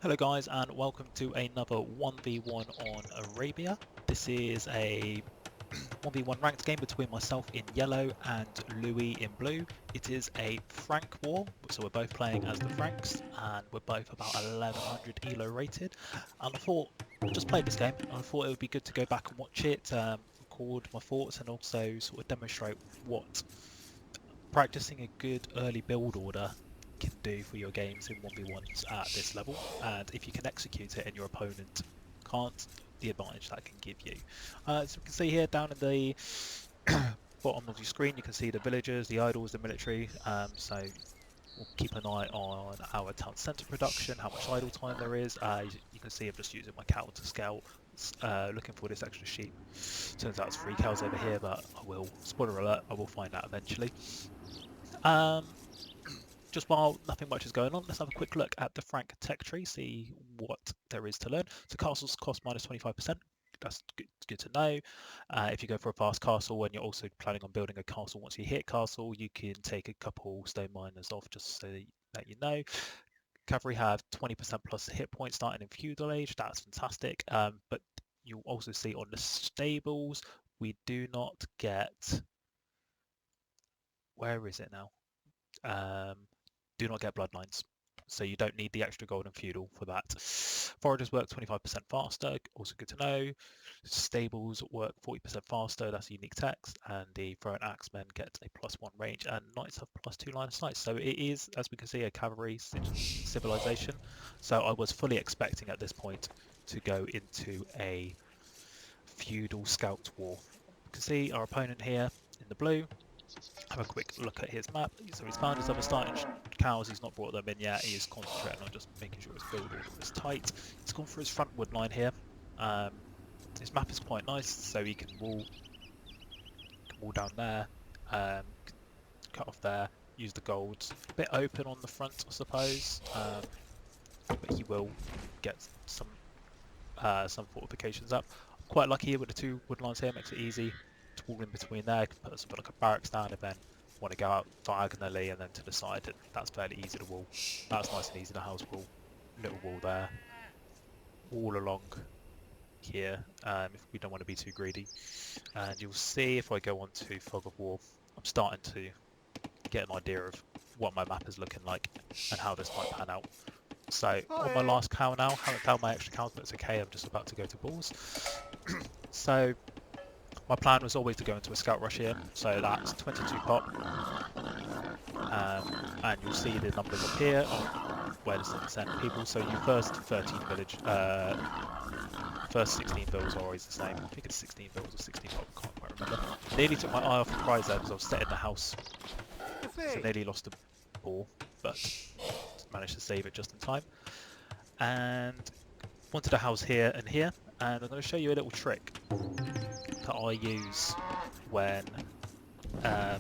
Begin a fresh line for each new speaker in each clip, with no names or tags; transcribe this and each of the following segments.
Hello guys and welcome to another 1v1 on Arabia. This is a 1v1 ranked game between myself in yellow and Louis in blue. It is a Frank war, so we're both playing as the Franks and we're both about 1100 elo rated. And I thought, I just played this game and I thought it would be good to go back and watch it, record my thoughts and also sort of demonstrate what practicing a good early build order can do for your games in 1v1s at this level, and if you can execute it and your opponent can't, the advantage that can give you. So we can see here down in the bottom of your screen you can see the villagers, the idols, the military, so we'll keep an eye on our town centre production, how much idle time there is. You can see I'm just using my cow to scout, looking for this extra sheep. Turns out it's 3 cows over here, but I will, spoiler alert, I will find out eventually. Just while nothing much is going on, let's have a quick look at the Frank tech tree, see what there is to learn. So castles cost minus 25%. That's good to know. If you go for a fast castle and you're also planning on building a castle, once you hit castle, you can take a couple stone miners off just so that you know. Cavalry have 20% plus hit points starting in feudal age. That's fantastic. But you'll also see on the stables, we do not get. Where is it now? Do not get bloodlines, so you don't need the extra gold and feudal for that. Foragers work 25% faster, also good to know. Stables work 40% faster, that's a unique text, and the throw and axemen get a +1 range, and knights have +2 line of sight. So it is, as we can see, a cavalry civilization. So I was fully expecting at this point to go into a feudal scout war. You can see our opponent here in the blue. Have a quick look at his map. So he's found his other starting cows, he's not brought them in yet. He is concentrating on just making sure his build order is tight. He's gone for his front wood line here. His map is quite nice, so he can wall down there, cut off there, use the gold. A bit open on the front, I suppose, but he will get some fortifications up. Quite lucky here with the 2 wood lines here, makes it easy to wall in between there. Can put something like a barracks down and then want to go out diagonally and then to the side, and that's fairly easy to wall. That's nice and easy to house wall. Little wall there, all along here, if we don't want to be too greedy. And you'll see if I go on to Fog of War, I'm starting to get an idea of what my map is looking like and how this might pan out. So on my last cow now, haven't found my extra cows, but it's okay, I'm just about to go to balls. So my plan was always to go into a scout rush here, so that's 22 pop, and you'll see the numbers up here where there's send people. So your first 13 village, first 16 bills are always the same. I think it's 16 bills or 16 pop, I can't quite remember. Nearly took my eye off the prize there because I was set in the house, so nearly lost the ball, but managed to save it just in time. And wanted a house here and here, and I'm going to show you a little trick that I use when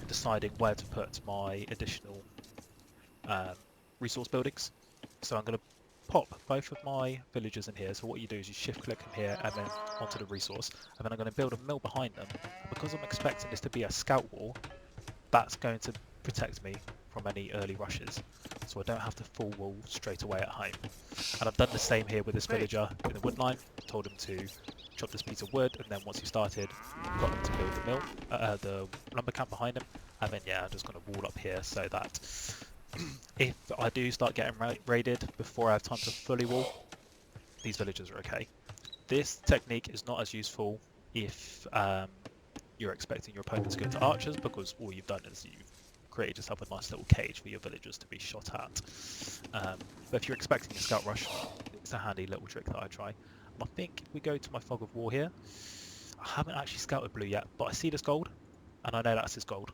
deciding where to put my additional resource buildings. So I'm going to pop both of my villagers in here. So what you do is you shift click them here and then onto the resource, and then I'm going to build a mill behind them. And because I'm expecting this to be a scout wall, that's going to protect me from any early rushes, so I don't have to full wall straight away at home. And I've done the same here with this villager in the wood line. Told him to chop this piece of wood, and then once he started, got him to build the mill, the lumber camp behind him, and then yeah, I'm just going to wall up here so that if I do start getting raided before I have time to fully wall, these villagers are okay. This technique is not as useful if you're expecting your opponent to go to archers, because all you've done is you've created yourself a nice little cage for your villagers to be shot at. But if you're expecting a scout rush, it's a handy little trick that I try. And I think if we go to my Fog of War here, I haven't actually scouted blue yet, but I see this gold, and I know that's his gold.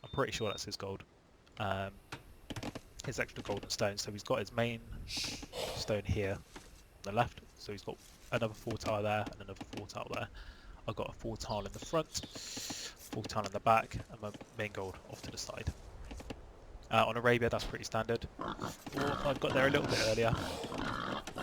I'm pretty sure that's his gold. His extra golden stone, so he's got his main stone here on the left, so he's got another 4 tile there and another 4 tile there. I've got a 4 tile in the front, 4 tile in the back, and my main gold off to the side. On Arabia, that's pretty standard. Or I've got there a little bit earlier.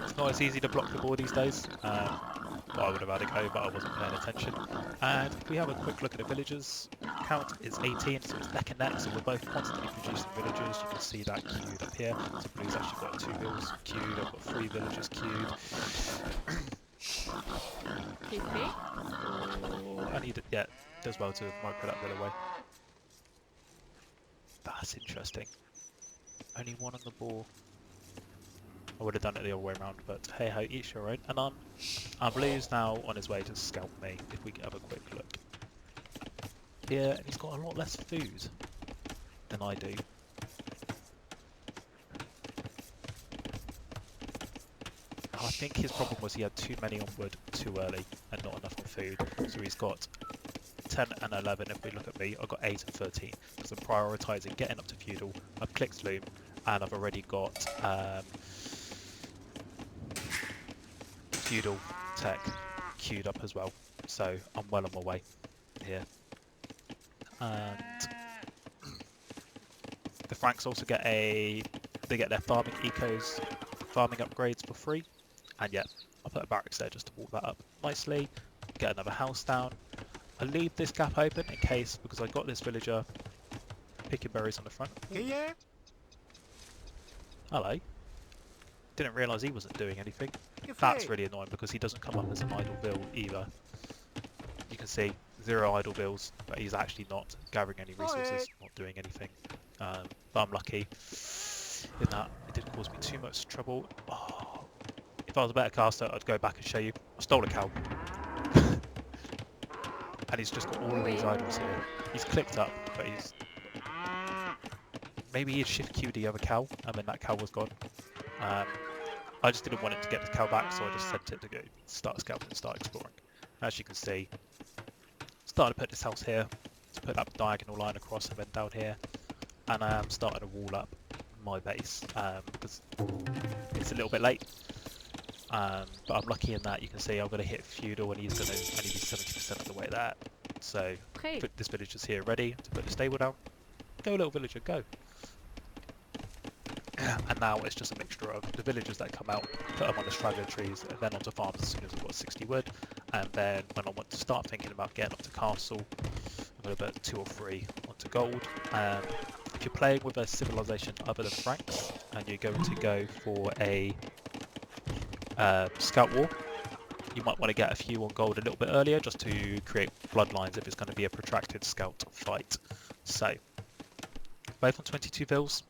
It's not as easy to block the ball these days. But I would have had a go, but I wasn't paying attention. And if we have a quick look at the villagers, count is 18, so it's neck and neck. So we're both constantly producing villagers. You can see that queued up here. So Blue's actually got 2 vills queued. I've got 3 villagers queued.
TP?
Oh, I need it. Yeah, does well to micro that vill away. That's interesting. Only 1 on the ball. I would have done it the other way around, but hey ho, each your own. And our Blue's now on his way to scalp me, if we can have a quick look. Yeah, and he's got a lot less food than I do. I think his problem was he had too many on wood too early and not enough on food. So he's got 10 and 11 if we look at me. I've got 8 and 13 because I'm prioritising getting up to feudal. I've clicked loom and I've already got feudal tech queued up as well. So I'm well on my way here. And the Franks also get they get their farming ecos, farming upgrades for free. And yeah, I'll put a barracks there just to walk that up nicely. Get another house down. I leave this gap open in case, because I got this villager picking berries on the front.
Yeah.
Hello. Didn't realise he wasn't doing anything. That's really annoying because he doesn't come up as an idle bill either. You can see 0 idle bills, but he's actually not gathering any resources, not doing anything. But I'm lucky in that it didn't cause me too much trouble. Oh, if I was a better caster, I'd go back and show you. I stole a cow. And he's just got all of these idols here. He's clicked up, but he's... Maybe he'd shift queued the other cow, and then that cow was gone. I just didn't want it to get the cow back, so I just sent it to go start scouting and start exploring. As you can see, started to put this house here, to put that diagonal line across and then down here. And I am starting to wall up my base, because it's a little bit late. But I'm lucky in that you can see I'm going to hit feudal and he's going to only be 70% of the way there. So put this villager's here ready to put the stable down. Go little villager, go. And now it's just a mixture of the villagers that come out, put them on the straggler trees, and then onto farms as soon as I've got 60 wood. And then when I want to start thinking about getting up to castle, I'm going to put 2 or 3 onto gold. If you're playing with a civilization other than Franks, and you're going to go for a scout war, you might want to get a few on gold a little bit earlier just to create bloodlines if it's going to be a protracted scout fight. So, both on 22 vills.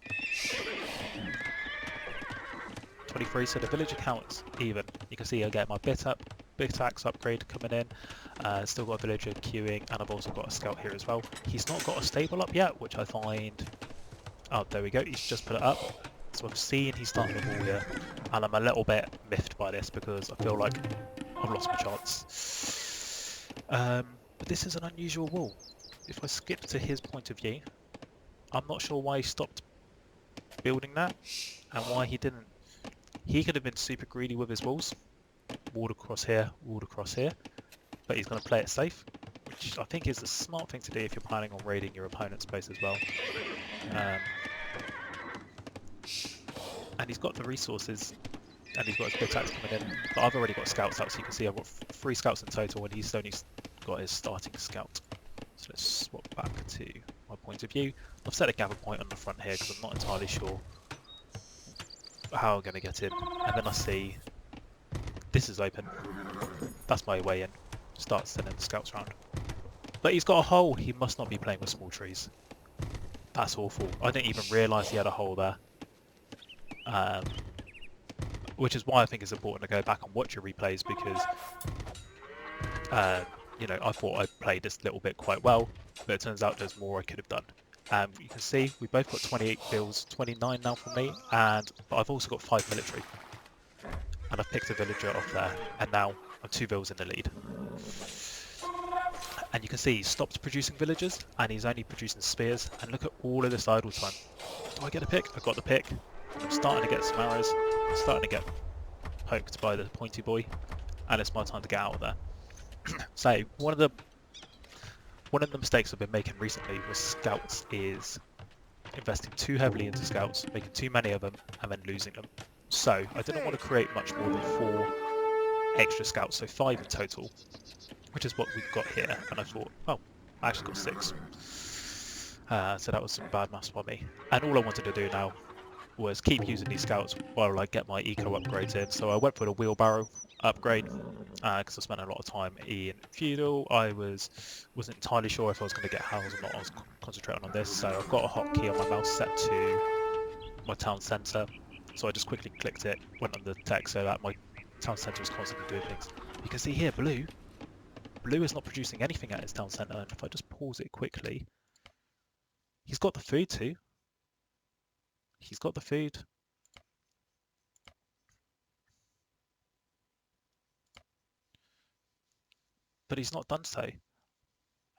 23, so the villager count's even. You can see I get my bit axe upgrade coming in. Still got a villager queuing, and I've also got a scout here as well. He's not got a stable up yet, which I find... Oh, there we go, he's just put it up. So I've seen he's starting the wall here, and I'm a little bit miffed by this because I feel like I've lost my chance. But this is an unusual wall. If I skip to his point of view, I'm not sure why he stopped building that, and why he didn't. He could have been super greedy with his walls. Walled across here, but he's going to play it safe, which I think is the smart thing to do if you're planning on raiding your opponent's base as well. And he's got the resources, and he's got his big attacks coming in, but I've already got scouts out, so you can see I've got 3 scouts in total, and he's only got his starting scout. So let's swap back to my point of view. I've set a gather point on the front here because I'm not entirely sure how I'm going to get in. And then I see this is open. That's my way in. Start sending the scouts around. But he's got a hole. He must not be playing with small trees. That's awful. I didn't even realise he had a hole there. Which is why I think it's important to go back and watch your replays, because you know, I thought I played this little bit quite well, but it turns out there's more I could have done. You can see we both got 28 bills, 29 now from me, but I've also got 5 military. And I've picked a villager off there, and now I'm 2 bills in the lead. And you can see he stopped producing villagers, and he's only producing spears, and look at all of this idle time. Do I get a pick? I got the pick. I'm starting to get some arrows, I'm starting to get poked by the pointy boy, and it's my time to get out of there. So, one of the mistakes I've been making recently with scouts is investing too heavily into scouts, making too many of them, and then losing them. So I didn't want to create much more than 4 extra scouts, so 5 in total, which is what we've got here. And I thought, oh, I actually got 6. So that was some bad maths by me. And all I wanted to do now was keep using these scouts while I get my eco upgrades in. So I went for the wheelbarrow upgrade because I spent a lot of time in feudal. I wasn't entirely sure if I was going to get house or not. I was concentrating on this. So I've got a hotkey on my mouse set to my town centre. So I just quickly clicked it, went on the text so that my town centre is constantly doing things. You can see here, Blue is not producing anything at his town centre. And if I just pause it quickly, he's got the food too. He's got the food. But he's not done so.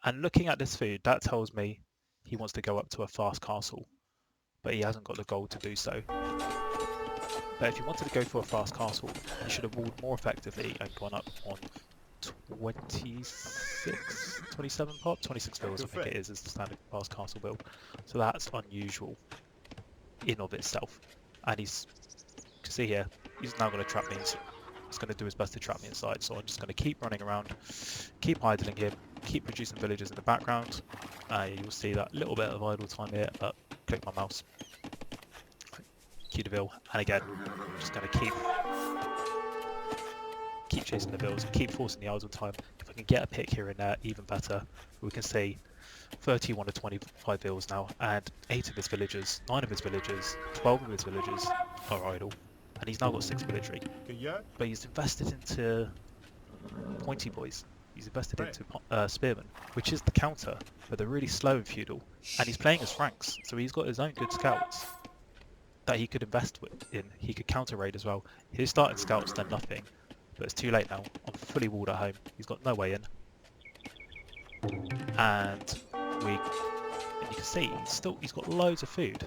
And looking at this food, that tells me he wants to go up to a fast castle, but he hasn't got the gold to do so. But if you wanted to go for a fast castle, you should have ruled more effectively and gone up on 27 pop, 26 bills I think it is the standard fast castle build. So that's unusual in of itself. And you can see here, he's now going to trap me. He's going to do his best to trap me inside. So I'm just going to keep running around, keep idling him, keep producing villagers in the background. You'll see that little bit of idle time here, but click my mouse, Q the Ville, and again, I'm just going to keep chasing the bills, keep forcing the idle time. If I can get a pick here and there, even better. We can see 31 to 25 bills now, and 8 of his villagers, 9 of his villagers, 12 of his villagers are idle, and he's now got 6 military. But he's invested into pointy boys. He's invested into spearmen, which is the counter, but they're really slow in feudal, and he's playing as Franks, so he's got his own good scouts that he could invest in. He could counter raid as well. His starting scouts done nothing, but it's too late now. I'm fully walled at home. He's got no way in, and you can see he's got loads of food,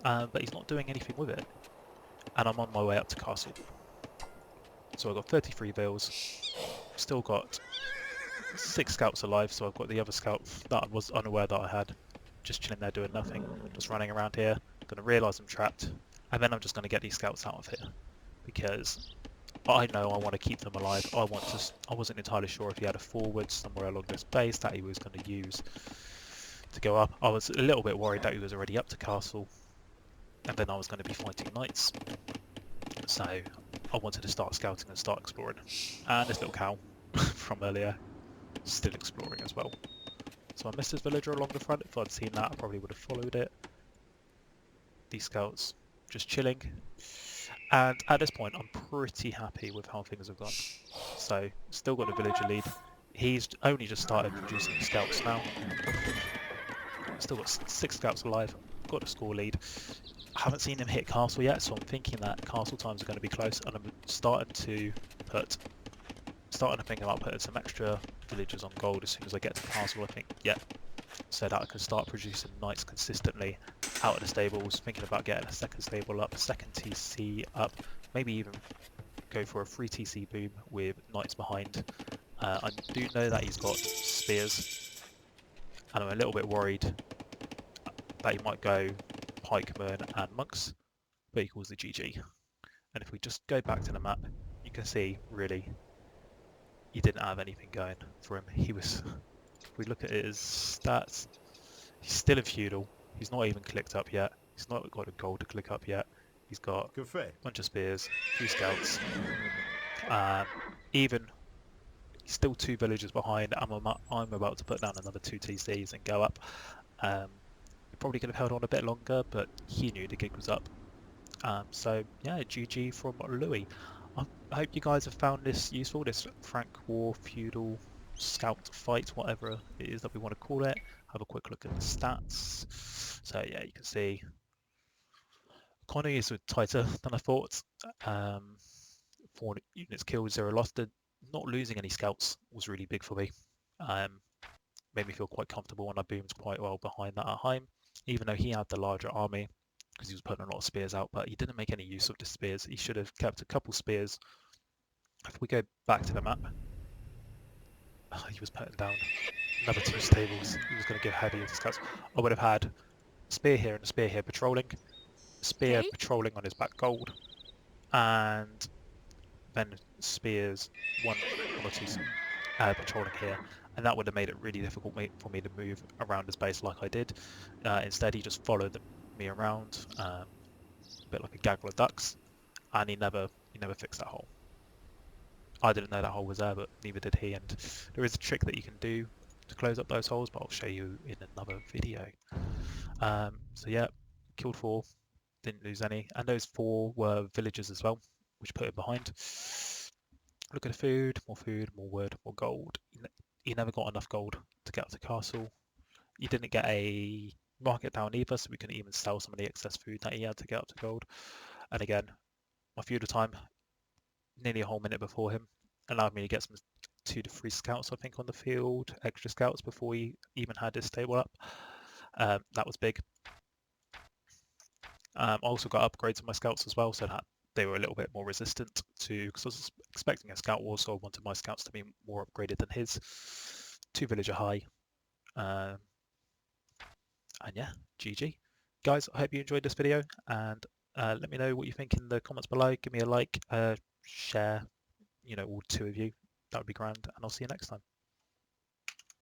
but he's not doing anything with it. And I'm on my way up to castle. So I've got 33 bills. Still got 6 scouts alive, so I've got the other scout that I was unaware that I had just chilling there doing nothing, just running around here. Gonna realise I'm trapped, and then I'm just gonna get these scouts out of here because I know I want to keep them alive. I wasn't entirely sure if he had a forward somewhere along this base that he was going to use to go up. I was a little bit worried that he was already up to castle, and then I was going to be fighting knights. So I wanted to start scouting and start exploring. And this little cow from earlier, still exploring as well. So I missed his villager along the front. If I'd seen that, I probably would have followed it. These scouts just chilling. And at this point, I'm pretty happy with how things have gone. So still got a villager lead. He's only just started producing scouts now. Still got 6 scouts alive. Got a score lead. I haven't seen him hit castle yet, so I'm thinking that castle times are going to be close, and I'm starting to think about putting some extra villagers on gold as soon as I get to castle. I think, yeah, so that I can start producing knights consistently out of the stables. Thinking about getting a second stable up, a second TC up, maybe even go for a free TC boom with knights behind. I do know that he's got spears, and I'm a little bit worried that he might go pikemen and monks, but he calls the GG. And if we just go back to the map, you can see really he didn't have anything going for him. He was, if we look at his stats, he's still in feudal. He's not even clicked up yet. He's not got a gold to click up yet. He's got a bunch of spears, 3 scouts. Even he's still 2 villagers behind. I'm about to put down another 2 TCs and go up. He probably could have held on a bit longer, but he knew the gig was up. So yeah, GG from Louis. I hope you guys have found this useful, this Frank War feudal scout fight, whatever it is that we want to call it. Have a quick look at the stats. So yeah, you can see economy is tighter than I thought. 4 units killed, 0 lost. Not losing any scouts was really big for me. Made me feel quite comfortable, and I boomed quite well behind that at home, even though he had the larger army because he was putting a lot of spears out, but he didn't make any use of the spears. He should have kept a couple spears. If we go back to the map, he was putting down another 2 stables. He was going to give heavy into scouts. I would have had a spear here and a spear here patrolling, spear patrolling on his back gold, and then spears one or 2 patrolling here, and that would have made it really difficult for me to move around his base like I did. Instead, he just followed me around, a bit like a gaggle of ducks, and he never fixed that hole. I didn't know that hole was there, but neither did he. And there is a trick that you can do to close up those holes, but I'll show you in another video. So yeah, killed 4, didn't lose any, and those 4 were villagers as well, which put him behind. Look at the food, more wood, more gold. He never got enough gold to get up to castle. He didn't get a market down either, so we couldn't even sell some of the excess food that he had to get up to gold. And again, my feudal time, nearly a whole minute before him, allowed me to get some 2 to 3 scouts, I think, on the field, extra scouts before he even had his stable up. That was big. I also got upgrades on my scouts as well, so that they were a little bit more resistant to, because I was expecting a scout war, so I wanted my scouts to be more upgraded than his. 2 villager high. And yeah, GG. Guys, I hope you enjoyed this video, and let me know what you think in the comments below. Give me a like, share, all 2 of you. That would be grand, and I'll see you next time.